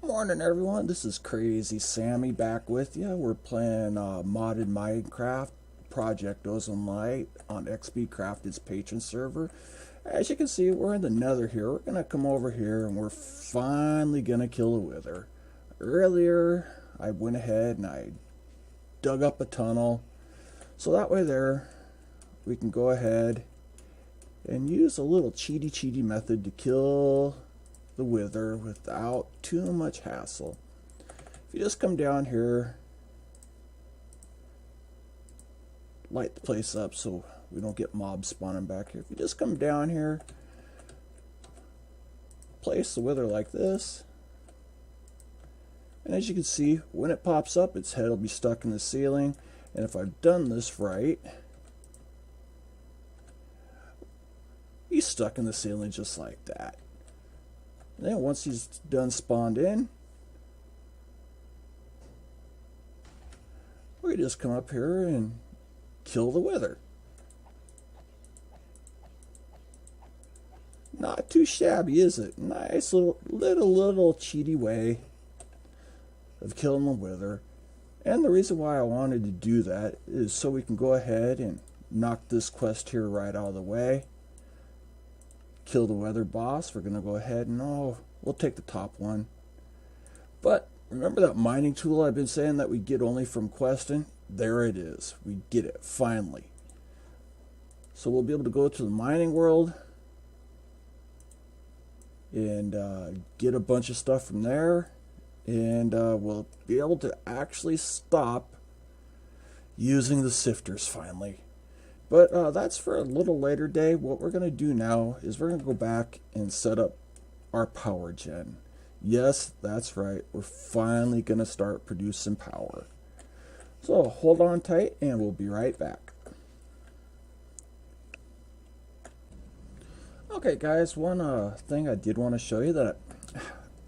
Morning everyone, this is Crazy Sammy back with you. We're playing modded Minecraft Project Ozone Light on xBcrafted's patron server. As you can see, we're in the nether here. We're gonna come over here and we're finally gonna kill a wither. Earlier I went ahead and I dug up a tunnel, so that way there we can go ahead and use a little cheaty method to kill the wither without too much hassle. If you just come down here, light the place up so we don't get mobs spawning back here. If you just come down here, place the wither like this, and as you can see, when it pops up, its head will be stuck in the ceiling. And if I've done this right, he's stuck in the ceiling just like that. And then once he's done spawned in, we just come up here and kill the wither. Not too shabby, is it? Nice little cheaty way of killing the wither. And the reason why I wanted to do that is so we can go ahead and knock this quest here right out of the way. Kill the wither boss. We're gonna go ahead and we'll take the top one. But remember that mining tool I've been saying that we get only from questing? There it is. We get it finally. So we'll be able to go to the mining world and get a bunch of stuff from there, and we'll be able to actually stop using the sifters finally. But that's for a little later day. What we're going to do now is we're going to go back and set up our power gen. Yes, that's right. We're finally going to start producing power. So hold on tight and we'll be right back. Okay guys, one thing I did want to show you that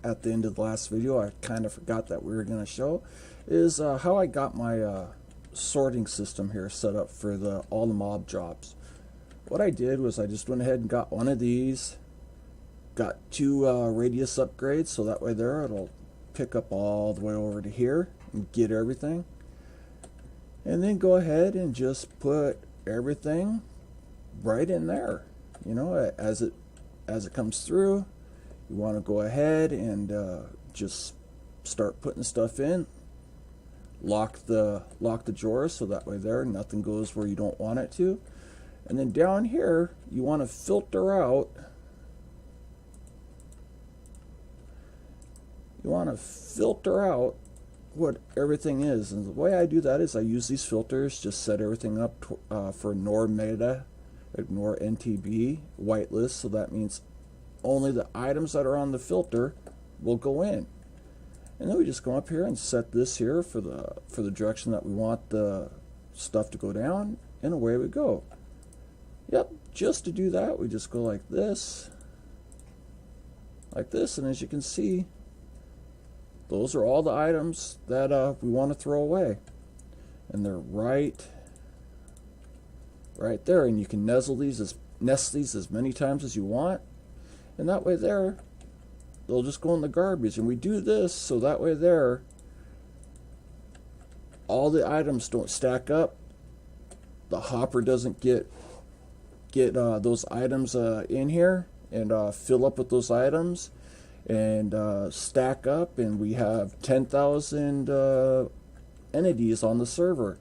at the end of the last video I kind of forgot that we were going to show is how I got my sorting system here set up for all the mob drops. What I did was I just went ahead and got one of these, got two radius upgrades, so that way there it'll pick up all the way over to here and get everything, and then go ahead and just put everything right in there. You know, as it comes through, you want to go ahead and just start putting stuff in. Lock the drawers so that way there nothing goes where you don't want it to. And then down here you want to filter out what everything is. And the way I do that is I use these filters, just set everything up for ignore meta, ignore NTB, whitelist, so that means only the items that are on the filter will go in. And then we just come up here and set this here for the direction that we want the stuff to go down, and away we go. Yep, just to do that we just go like this, and as you can see, those are all the items that we want to throw away, and they're right there, and you can nest these as many times as you want, and that way there they'll just go in the garbage. And we do this so that way there all the items don't stack up, the hopper doesn't get those items in here and fill up with those items and stack up, and we have 10,000 entities on the server.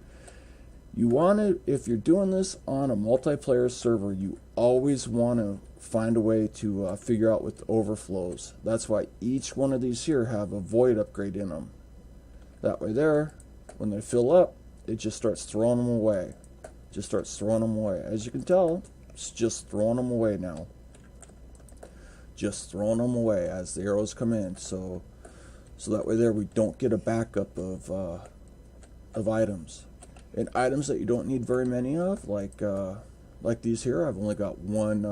You want to, if you're doing this on a multiplayer server, you always want to find a way to figure out with overflows. That's why each one of these here have a void upgrade in them. That way there, when they fill up, it just starts throwing them away. As you can tell, it's just throwing them away now. Just throwing them away as the arrows come in. So that way there we don't get a backup of items. And items that you don't need very many of, like these here, I've only got one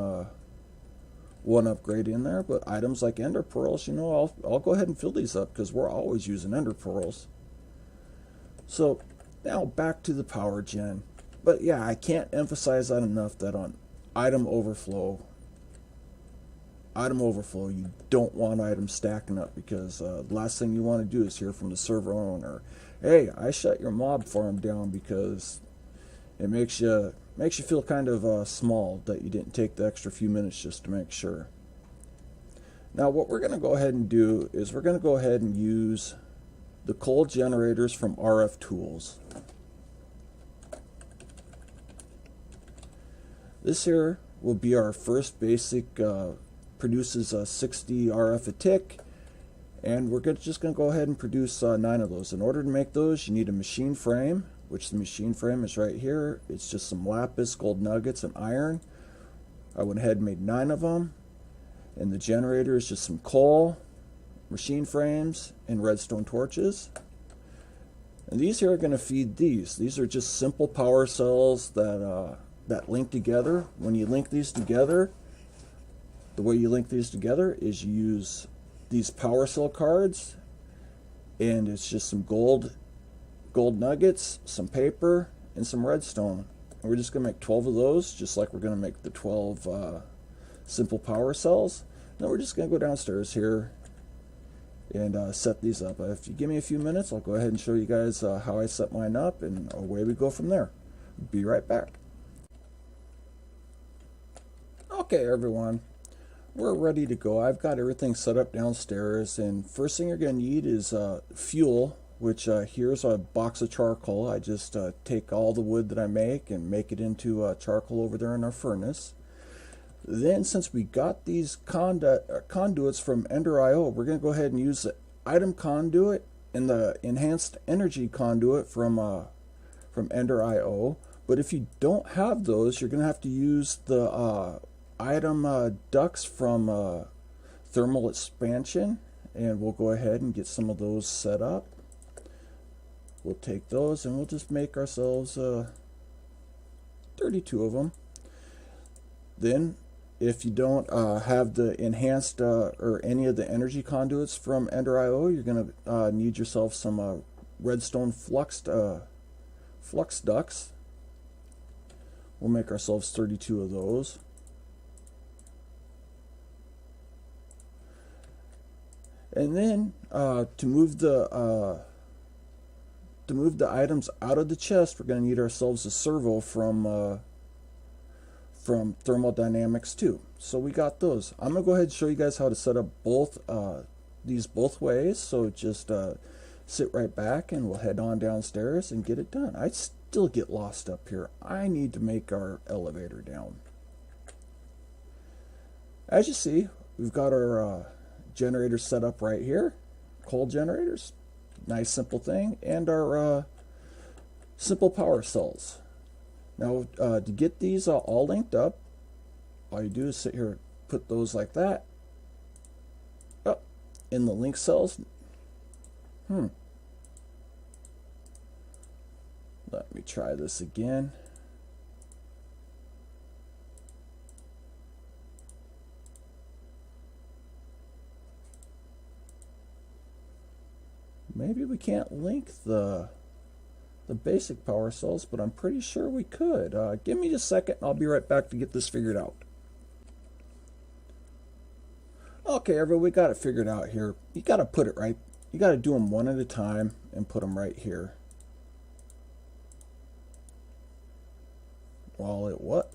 upgrade in there. But items like ender pearls, you know, I'll go ahead and fill these up because we're always using ender pearls. So now back to the power gen. But yeah, I can't emphasize that enough, that on item overflow, item overflow. You don't want items stacking up, because the last thing you want to do is hear from the server owner, hey, I shut your mob farm down, because it makes you feel kind of small that you didn't take the extra few minutes just to make sure. Now what we're going to go ahead and do is we're going to go ahead and use the coal generators from RF Tools. This here will be our first basic, produces 60 RF a tick, and we're just going to go ahead and produce 9 of those. In order to make those, you need a machine frame, which the machine frame is right here. It's just some lapis, gold nuggets, and iron. I went ahead and made 9 of them. And the generator is just some coal, machine frames, and redstone torches. And these here are going to feed these. These are just simple power cells that link together. When you link these together, the way you link these together is you use these power cell cards, and it's just some gold nuggets, some paper, and some redstone. And we're just going to make 12 of those, just like we're going to make the 12 simple power cells. Now we're just going to go downstairs here and set these up. If you give me a few minutes, I'll go ahead and show you guys how I set mine up, and away we go from there. Be right back. Okay everyone, we're ready to go. I've got everything set up downstairs, and first thing you're going to need is fuel, which here's a box of charcoal. I just take all the wood that I make and make it into charcoal over there in our furnace. Then, since we got these conduits from Ender.io, we're going to go ahead and use the item conduit and the enhanced energy conduit from Ender.io. But if you don't have those, you're going to have to use the item ducts from Thermal Expansion, and we'll go ahead and get some of those set up. We'll take those and we'll just make ourselves 32 of them. Then, if you don't have the enhanced or any of the energy conduits from Ender.io, you're going to need yourself some redstone flux ducts. We'll make ourselves 32 of those. And then to move the items out of the chest, we're going to need ourselves a servo from Thermodynamics 2. So we got those. I'm going to go ahead and show you guys how to set up these both ways. So just sit right back and we'll head on downstairs and get it done. I still get lost up here. I need to make our elevator down. As you see, we've got our generators set up right here. Coal generators, nice simple thing, and our simple power cells. Now to get these all linked up, all you do is sit here, put those like that up in the link cells. Let me try this again. Maybe we can't link the basic power cells, but I'm pretty sure we could. Give me just a second, I'll be right back to get this figured out. Okay, everyone, we got it figured out here. You got to put it right. You got to do them one at a time and put them right here. While it what?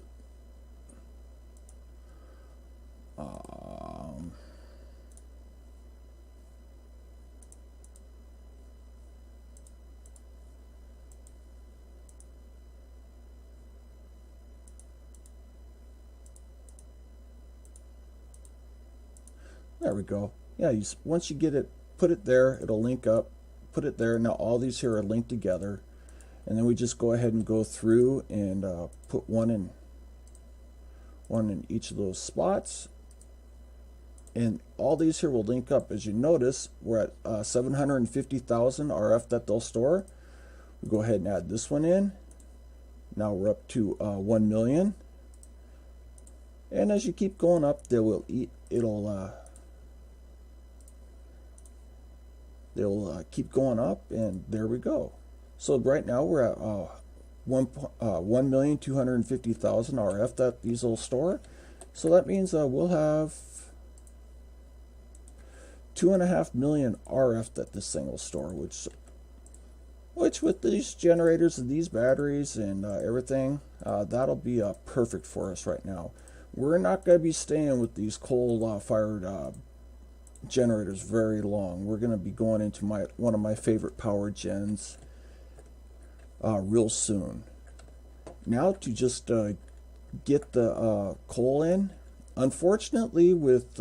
There we go. Yeah, once you get it, put it there, it'll link up. Put it there. Now all these here are linked together. And then we just go ahead and go through and put one in each of those spots. And all these here will link up. As you notice, we're at 750,000 RF that they'll store. We go ahead and add this one in. Now we're up to 1 million. And as you keep going up, they'll keep going up, and there we go. So right now we're at 1,250,000 RF that these will store. So that means we'll have 2.5 million RF that this thing will store, which with these generators and these batteries and everything, that'll be perfect for us right now. We're not going to be staying with these coal-fired generators very long. We're going to be going into one of my favorite power gens real soon. Now to just get the coal in. Unfortunately, with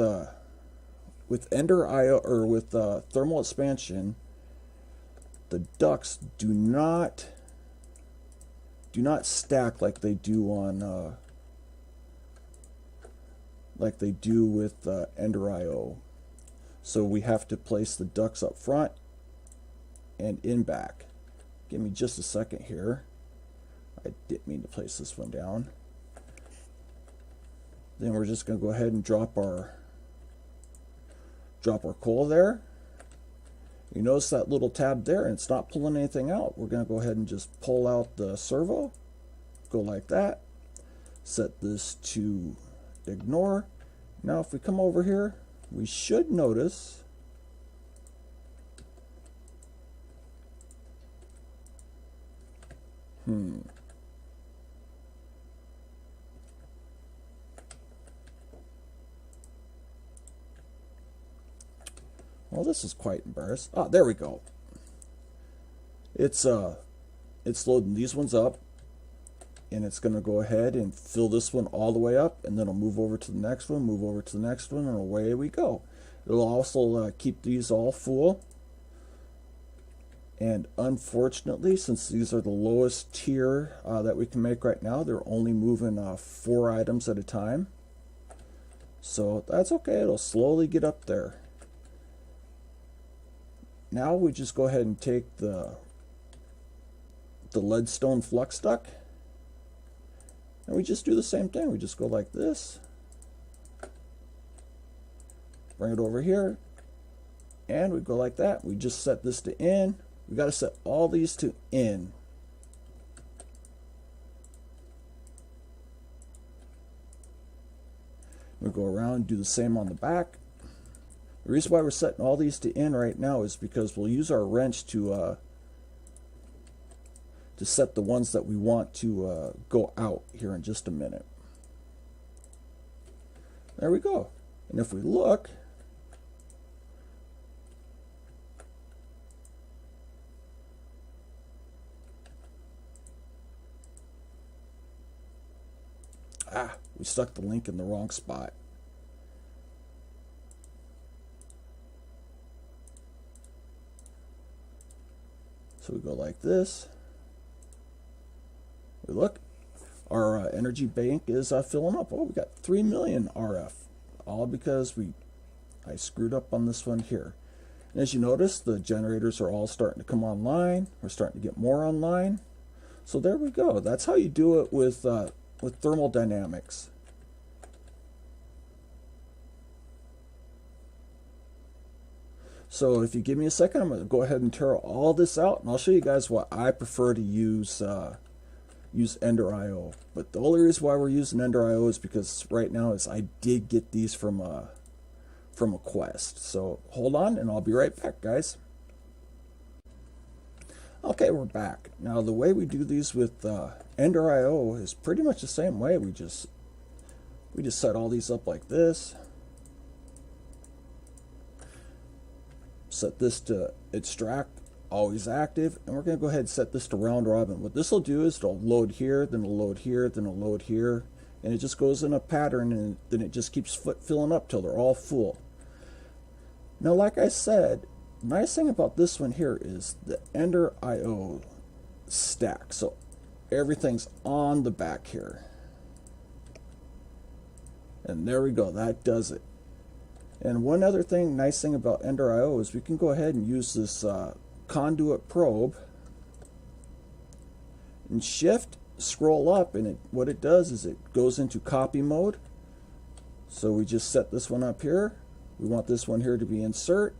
Ender IO or with thermal expansion, the ducts do not stack like they do on like they do with Ender IO. So we have to place the ducts up front and in back. Give me just a second here. I didn't mean to place this one down. Then we're just going to go ahead and drop our coal there. You notice that little tab there, and it's not pulling anything out. We're going to go ahead and just pull out the servo. Go like that. Set this to ignore. Now if we come over here, we should notice well, this is quite embarrassing. Ah, there we go. It's loading these ones up, and it's going to go ahead and fill this one all the way up, and then it'll move over to the next one, move over to the next one, and away we go. It'll also keep these all full. And unfortunately, since these are the lowest tier that we can make right now, they're only moving 4 items at a time. So that's okay. It'll slowly get up there. Now we just go ahead and take the leadstone flux duct, and we just do the same thing. We just go like this, bring it over here, and we go like that. We just set this to in. We got to set all these to in. We go around and do the same on the back. The reason why we're setting all these to in right now is because we'll use our wrench to set the ones that we want to go out here in just a minute. There we go. And if we look, we stuck the link in the wrong spot. So we go like this. We look, our energy bank is filling up. Oh, we got 3 million RF, all because I screwed up on this one here. And as you notice, the generators are all starting to come online. We're starting to get more online. So there we go. That's how you do it with thermodynamics. So if you give me a second, I'm going to go ahead and tear all this out, and I'll show you guys what I prefer to use Ender IO. But the only reason why we're using Ender IO is because right now I did get these from a quest. So hold on, and I'll be right back, guys. Okay, we're back. Now the way we do these with Ender IO is pretty much the same way. We just set all these up like this. Set this to extract, always active, and we're going to go ahead and set this to round robin. What this will do is it'll load here, then it'll load here, then it'll load here, and it just goes in a pattern, and then it just keeps filling up till they're all full. Now, like I said, the nice thing about this one here is the Ender IO stack. So everything's on the back here. And there we go, that does it. And one other thing, nice thing about Ender IO is we can go ahead and use this conduit probe and shift, scroll up, and what it does is it goes into copy mode. So we just set this one up here. We want this one here to be insert,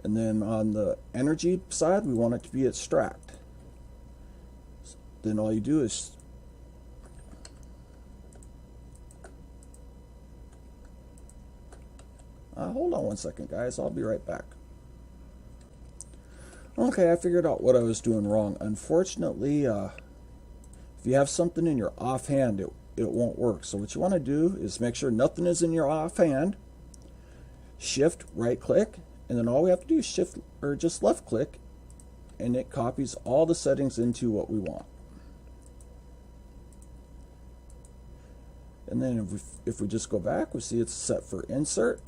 and then on the energy side we want it to be extract. Then all you do is Hold on one second, guys. I'll be right back. Okay, I figured out what I was doing wrong. Unfortunately, if you have something in your offhand, it won't work. So what you want to do is make sure nothing is in your offhand. Shift right click, and then all we have to do is shift or just left click, and it copies all the settings into what we want. And then if we just go back, we see it's set for insert.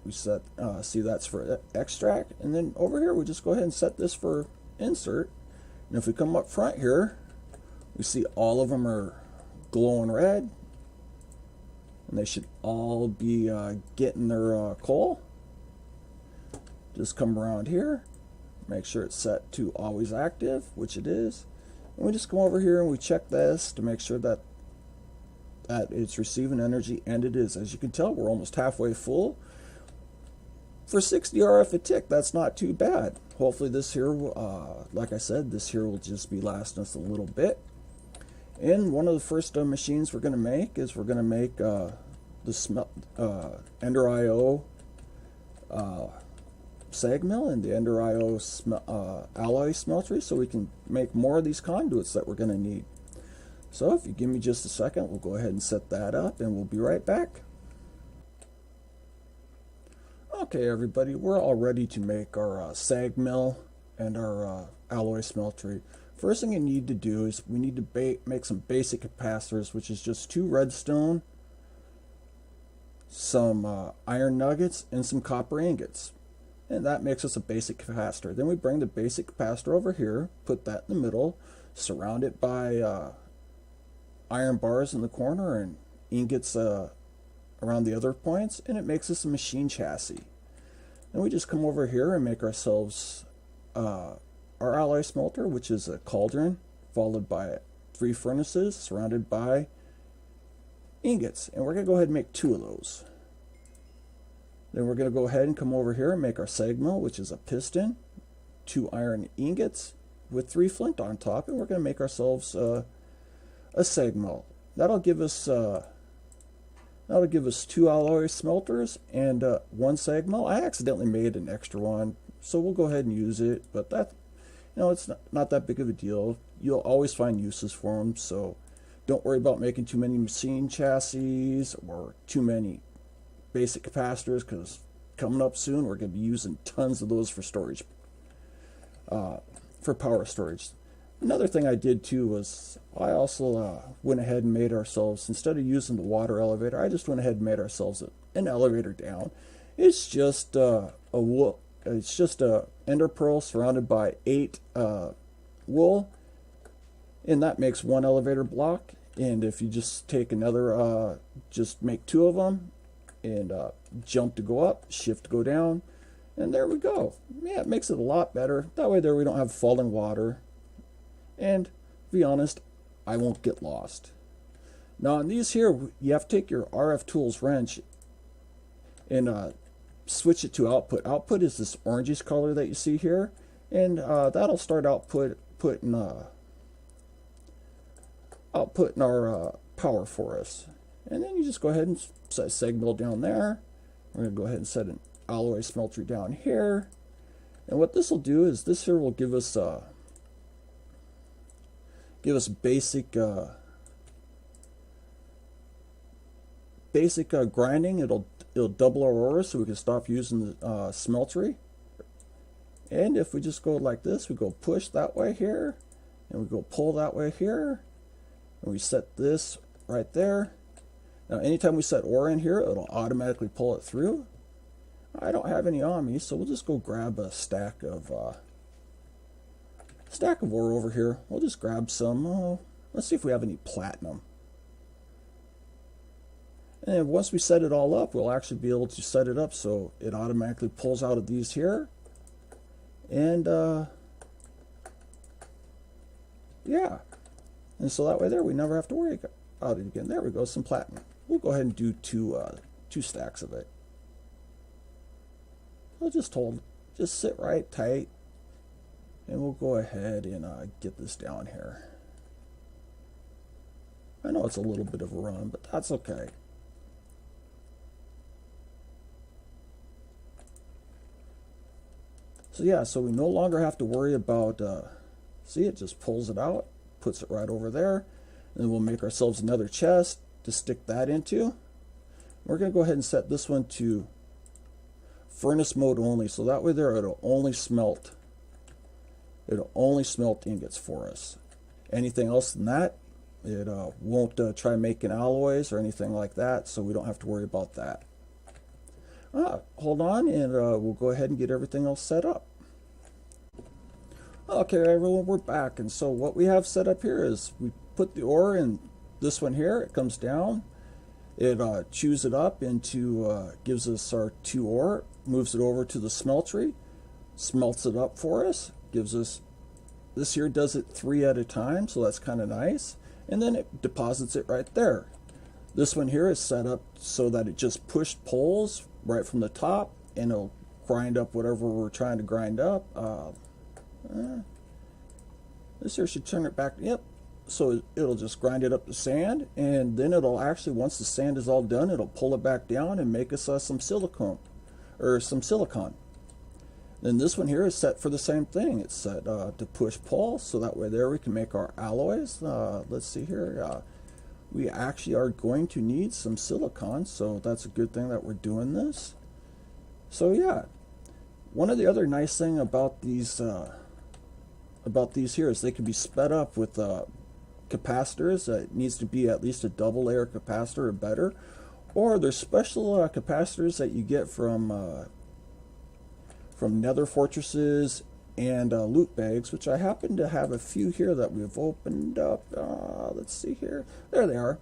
We see that's for extract, and then over here we just go ahead and set this for insert. And if we come up front here, we see all of them are glowing red, and they should all be getting their coal. Just come around here, make sure it's set to always active, which it is, and we just come over here and we check this to make sure that it's receiving energy, and it is. As you can tell, we're almost halfway full. For 60 RF a tick, that's not too bad. Hopefully this here, like I said, this here will just be lasting us a little bit. And one of the first machines we're going to make is we're going to make the Ender IO sag mill and the Ender IO alloy smeltery, so we can make more of these conduits that we're going to need. So if you give me just a second, we'll go ahead and set that up, and we'll be right back. Okay, everybody, we're all ready to make our sag mill and our alloy smeltery. First thing you need to do is we need to make some basic capacitors, which is just 2 redstone, some iron nuggets, and some copper ingots. And that makes us a basic capacitor. Then we bring the basic capacitor over here, put that in the middle, surround it by iron bars in the corner and ingots around the other points, and it makes us a machine chassis. Then we just come over here and make ourselves our alloy smelter, which is a cauldron followed by 3 furnaces surrounded by ingots, and we're going to go ahead and make 2 of those. Then we're going to go ahead and come over here and make our sag mill, which is a piston, 2 iron ingots with 3 flint on top, and we're going to make ourselves a sag mill. That'll give us 2 alloy smelters and 1 sag mill. I accidentally made an extra one, so we'll go ahead and use it, but that, it's not that big of a deal. You'll always find uses for them, so don't worry about making too many machine chassis or too many basic capacitors, because coming up soon we're going to be using tons of those for storage, for power storage. Another thing I did too was I also went ahead and made ourselves, instead of using the water elevator, I just went ahead and made ourselves an elevator down. It's just it's just a ender pearl surrounded by 8 wool, and that makes 1 elevator block. And if you just take another, just make 2 of them, and jump to go up, shift to go down, and there we go. Yeah, it makes it a lot better. That way there we don't have falling water. And to be honest, I won't get lost. Now on these here, you have to take your RF Tools wrench and switch it to output. Output is this orangish color that you see here, and that'll start outputting our power for us. And then you just go ahead and set a sag mill down there. We're going to go ahead and set an alloy smelter down here. And what this will do is this here will give us basic grinding. It'll double our ore, so we can stop using the smeltery. And if we just go like this, we go push that way here, and we go pull that way here, and we set this right there. Now anytime we set ore in here, it'll automatically pull it through. I don't have any on me, so we'll just go grab a stack of ore over here. We'll just grab some, let's see if we have any platinum. And once we set it all up, we'll actually be able to set it up so it automatically pulls out of these here. And yeah, and so that way there we never have to worry about it again. There we go, some platinum. We'll go ahead and do two stacks of it. We'll just sit right tight, and we'll go ahead and get this down here. I know it's a little bit of a run, but that's okay. So yeah, so we no longer have to worry about, see, it just pulls it out, puts it right over there. And then we'll make ourselves another chest to stick that into. We're going to go ahead and set this one to furnace mode only, so that way there it'll only smelt. It'll only smelt ingots for us. Anything else than that, it won't try making alloys or anything like that, so we don't have to worry about that. Hold on, and we'll go ahead and get everything else set up. Okay, everyone, we're back, and so what we have set up here is we put the ore in this one here. It comes down, it chews it up into, gives us our 2 ore, moves it over to the smeltery, smelts it up for us, gives us, this here does it 3 at a time, so that's kind of nice, and then it deposits it right there. This one here is set up so that it just pushed pulls right from the top, and it'll grind up whatever we're trying to grind up. This here should turn it back, yep. So it'll just grind it up to sand, and then it'll actually, once the sand is all done, it'll pull it back down and make us some silicone, or some silicon. Then this one here is set for the same thing. It's set to push pull, so that way there we can make our alloys. Let's see here. We actually are going to need some silicon, so that's a good thing that we're doing this. So yeah, one of the other nice thing about these here is they can be sped up with capacitors. It needs to be at least a double layer capacitor or better, or there's special capacitors that you get from nether fortresses and loot bags, which I happen to have a few here that we've opened up. Let's see here. There they are.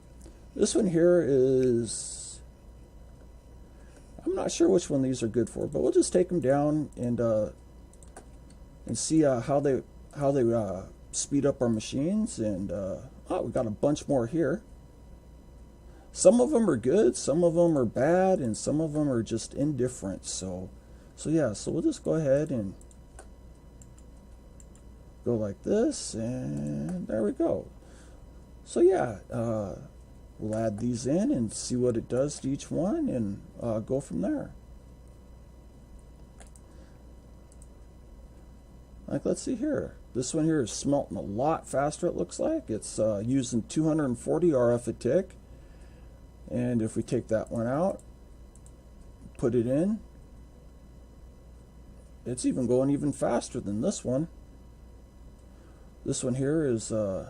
This one here is, I'm not sure which one these are good for, but we'll just take them down and see how they speed up our machines. And we got a bunch more here. Some of them are good, some of them are bad, and some of them are just indifferent. So yeah, so we'll just go ahead and go like this, and there we go. So yeah, we'll add these in and see what it does to each one, and go from there. Like, let's see here. This one here is smelting a lot faster, it looks like. It's using 240 RF a tick. And if we take that one out, put it in, it's even going even faster than this one. This one here is, yeah,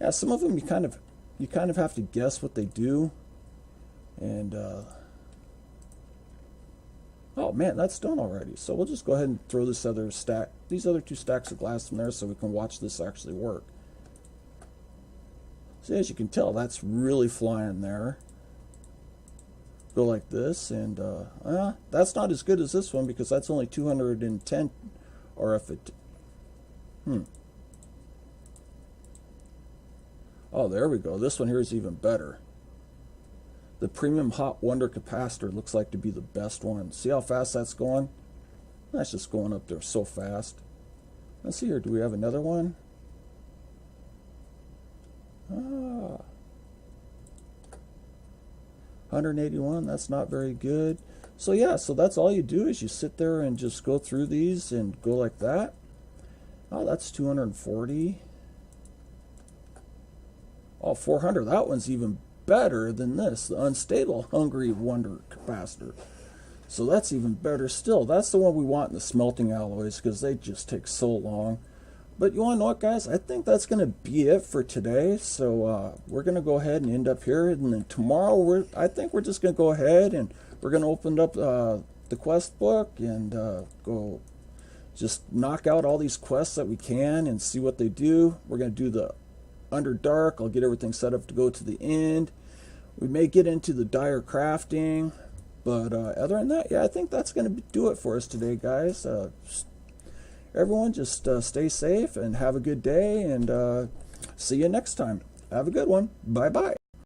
some of them you kind of have to guess what they do. And, oh man, that's done already. So we'll just go ahead and throw this other stack, these other 2 stacks of glass in there so we can watch this actually work. See, as you can tell, that's really flying there. Go like this, and that's not as good as this one because that's only 210 RF. Oh, there we go. This one here is even better. The Premium Hot Wonder Capacitor looks like to be the best one. See how fast that's going? That's just going up there so fast. Let's see here. Do we have another one? 181. That's not very good. So yeah, so that's all you do is you sit there and just go through these and go like that. Oh, that's 240. Oh, 400. That one's even better than this, the Unstable Hungry Wonder Capacitor. So that's even better still. That's the one we want in the smelting alloys because they just take so long. But you want to know what, guys? I think that's going to be it for today. So we're going to go ahead and end up here. And then tomorrow, I think we're just going to go ahead and we're going to open up the quest book and go just knock out all these quests that we can and see what they do. We're going to do the Underdark. I'll get everything set up to go to the end. We may get into the dire crafting. But other than that, yeah, I think that's going to do it for us today, guys. Everyone, just stay safe and have a good day, and see you next time. Have a good one. Bye-bye.